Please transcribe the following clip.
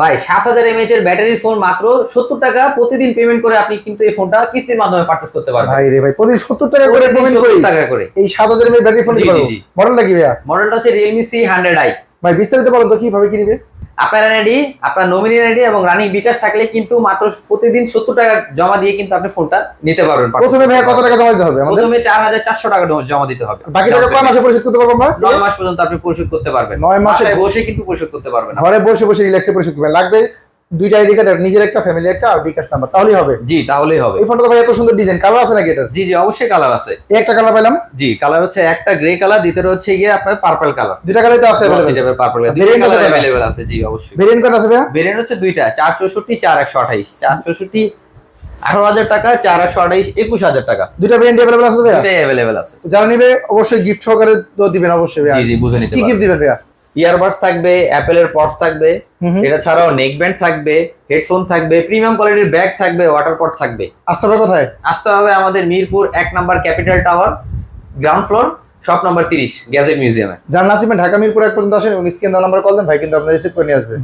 ভাই 7000 mAh এর ব্যাটারির ফোন মাত্র 70 টাকা প্রতিদিন পেমেন্ট করে আপনি কিন্তু এই ফোনটা কিস্তির মাধ্যমে পারচেজ করতে পারবেন। ভাই রে ভাই, প্রতি 70 টাকা করে পেমেন্ট করি? 70 টাকা করে এই 7000 mAh ব্যাটারি ফোন নিতে পারবো? মডেলটা কি ভাইয়া? মডেলটা হচ্ছে Realme C100i। ভাই বিস্তারিত বলেন তো কিভাবে কিনবে? আপনার এনআইডি, আপনার নমিনি আইডি এবং রানিং বিকাশ থাকলে কিন্তু মাত্র প্রতিদিন 70 টাকা জমা দিয়ে কিন্তু আপনি ফোনটা নিতে পারবেন। প্রথমে ভাই কত টাকা জমা দিতে হবে আমাদের? প্রথমে 4400 টাকা জমা দিতে হবে। বাকি টাকা কয় মাসে পরিশোধ করতে পারবো আমরা? 9 মাস পর্যন্ত আপনি পরিশোধ করতে পারবেন। 9 মাসে বসে কিন্তু পরিশোধ করতে পারবেন। ঘরে বসে বসে রিল্যাক্সে পরিশোধ করবেন। লাগবে দুইটা আইডি কার্ড, নিজের একটা, ফ্যামিলি একটা, আর বিকাশ নাম্বার, তাহলেই হবে। জি, তাহলেই হবে। এই ফোনটা তো ভাই এত সুন্দর ডিজাইন, কালার আছে নাকি এটার? জি জি, অবশ্যই কালার আছে। একটা কালার পেলাম। জি, কালার হচ্ছে একটা গ্রে কালার, দ্বিতীয়টা হচ্ছে গিয়ে আপনার পার্পল কালার। দুইটা কালারই তো আছে পার্পল কালার, দুইটা কালার अवेलेबल अवेलेबल আছে। জি অবশ্যই। ভেরিয়েন্ট কোড আছে ভাই? ভেরিয়েন্ট হচ্ছে দুইটা, 464 4128। 464 18000 টাকা, 4128 21000 টাকা। দুইটা ভেরিয়েন্ট अवेलेबल আছে ভাই? দুইটাই अवेलेबल আছে। তো যারা নিবে অবশ্যই গিফট সহকারে তো দিবেন অবশ্যই ভাই। জি জি, বুঝে নিতে কি গিফট দিবেন ভাই? ইয়ারবাডস থাকবে, অ্যাপেলের পডস থাকবে, এটা ছাড়াও নেক ব্যান্ড থাকবে, হেডফোন থাকবে, প্রিমিয়াম কোয়ালিটির ব্যাগ থাকবে, ওয়াটার পট থাকবে। আসতে হবে কোথায়? আসতে হবে আমাদের Mirpur 1 number capital tower, ground floor, shop number 30, gadget মিউজিয়ামে। যার না চিনবেন ঢাকা মিরপুর 1 পর্যন্ত আসেন এবং স্ক্রিন নাম্বার কল দেন, ভাই কিন্তু আপনার রিসিভ করে নিয়ে আসবে।